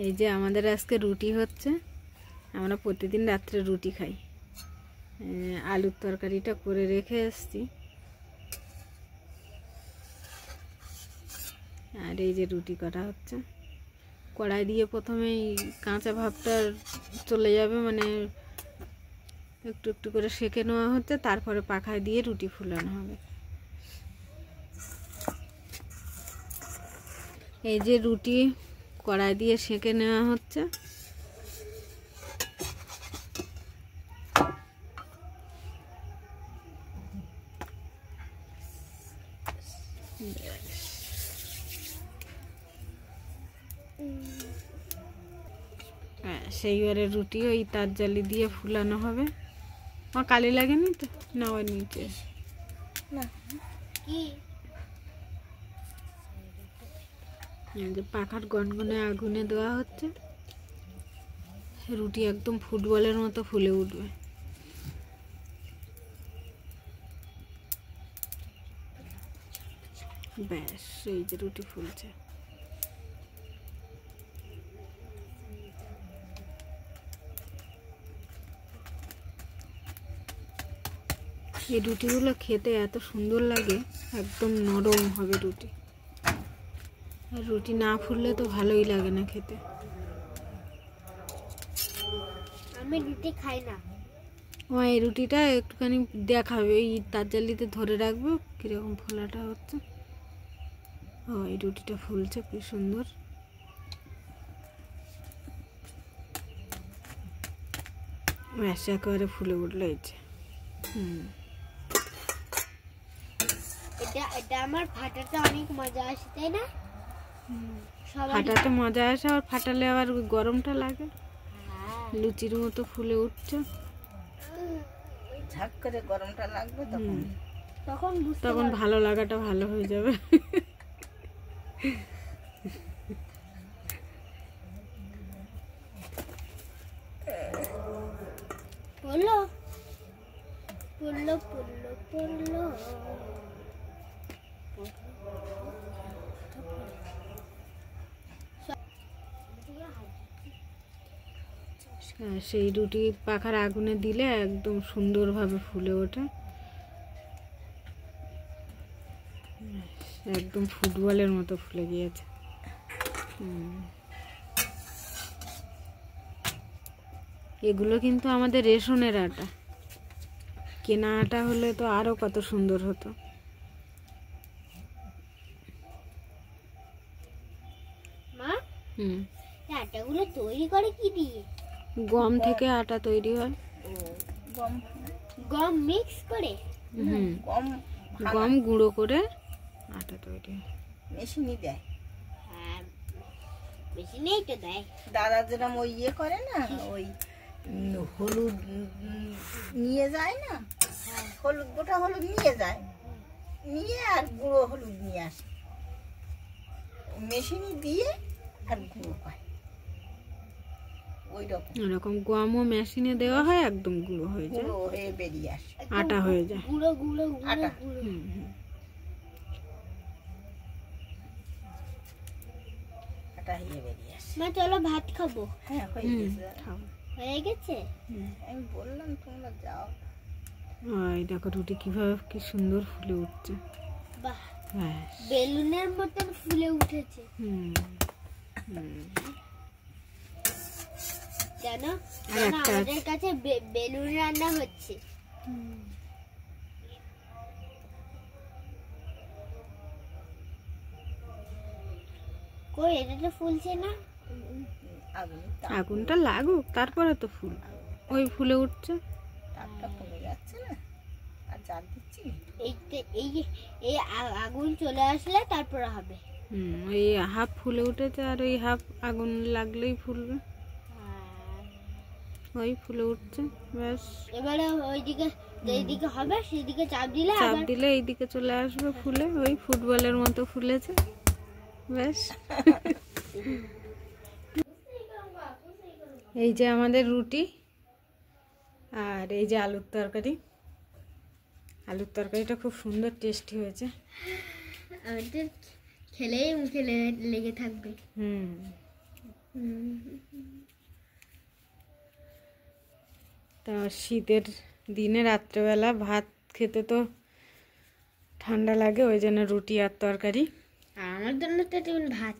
এই যে আমাদের আজকে রুটি হচ্ছে, আমরা প্রতিদিন রাত্রে রুটি খাই। আলুর তরকারিটা করে রেখে এসছি, আর এই যে রুটি করা হচ্ছে। কড়াই দিয়ে প্রথমেই কাঁচা ভাবটা চলে যাবে, মানে একটু একটু করে সেঁকে নেওয়া হচ্ছে, তারপরে পাখায় দিয়ে রুটি ফুলানো হবে। এই যে রুটি কড়াই দিয়ে সেঁকে নেওয়া হচ্ছে। সেইবারে রুটি ওই তার জালি দিয়ে ফুলানো হবে। আমার কালি লাগেনি তো না? ওই নিচে না কি যে পাখার গনগনে আগুনে দেওয়া হচ্ছে, রুটি একদম ফুটবলের মতো ফুলে উঠবে। ব্যাস, এই যে রুটি ফুলছে। এই রুটিগুলো খেতে এত সুন্দর লাগে, একদম নরম হবে রুটি। আর রুটি না ফুললে তো ভালোই লাগে না খেতে। আমি রুটি খাই না। এই রুটিটা একটুখানি দেখাবে, এই তার জালিতে ধরে রাখবে কীরকম ফোলাটা হচ্ছে। এই রুটিটা ফুলছে কি সুন্দর। ব্যাস, একেবারে ফুলে উঠলো। এই যে এটা আমার ফাটাতে অনেক মজা আসে, তাই না? ফাটাতে মজা আসে, আর ফাটালে আবার গরমটা লাগে। লুচির মতো ফুলে উঠছে, ঝাঁক করে গরমটা লাগবে, তখন ভালো লাগাটা ভালো হয়ে যাবে। পড়লো পড়লো পড়লো পড়লো। সেই রুটি পাখার আগুনে দিলে একদম সুন্দরভাবে ফুলে ওঠে, একদম ফুটবলের মতো ফুলে গিয়েছে। এগুলো কিন্তু আমাদের রেশনের আটা, কেনা আটা হলে তো আরো কত সুন্দর হতো। মা, আটাগুলো তৈরি করে কি দিয়ে? গম থেকে আটা তৈরি হয়। গম মিক্স করে? গম গুঁড়ো করে আটা তৈরি হয়। মেশিনই দেয়, মেশিনেই তো দেয়। দাদা যেরকম ওই ইয়ে করে না, ওই হলুদ নিয়ে যায় না, হলুদ গোটা হলুদ নিয়ে যায়, নিয়ে আর গুঁড়ো হলুদ নিয়ে আসে, মেশিনই দিয়ে আর গুঁড়ো করে। ওরকম গমও মেশিনে দেওয়া হয়, একদম গুঁড়ো হয়ে যায়, গুঁড়ো হয়ে বেরিয়ে আসে, আটা হয়ে যায়। গুঁড়ো গুঁড়ো আটা। আটা হয়ে বেরিয়ে আসে। মা চলো ভাত খাবো। হ্যাঁ, হয়ে গেছে। হয়ে গেছে? আমি বললাম তোমরা যাও। এই দেখো রুটি কিভাবে কি সুন্দর ফুলে উঠছে। বাহ, বেলুনের মতন ফুলে উঠেছে। কেন আমাদের কাছে বেলুন রান্না হচ্ছে। কই, এটা তো ফুলছে না। আগুনটা লাগুক, তারপরে তো ফুল ওই ফুলে উঠছে। তাপটা কমে যাচ্ছে না, আর জাল দিচ্ছি। এই আগুন চলে আসলে তারপরে হবে। ওই হাফ ফুলে উঠেছে, আর ওই হাফ আগুন লাগলেই ফুলবে। ওই ফুলে উঠছে, ব্যাস। এবারে ওইদিকে যেদিকে হবে সেদিকে চাপ দিলে এইদিকে চলে আসবে ফুলে, ওই ফুটবলের মতো ফুলেছে, ব্যাস। এই যে আমাদের রুটি, আর এই যে আলুর তরকারি। আলুর তরকারিটা খুব সুন্দর টেস্টি হয়েছে। আমাদের খেলেই মুখে লেগে থাকবে। হুম। তা শীতের দিনে রাত্রেবেলা ভাত খেতে তো ঠান্ডা লাগে, ওই জন্য রুটি আর তরকারি। আমার জন্য তো তুমি ভাত।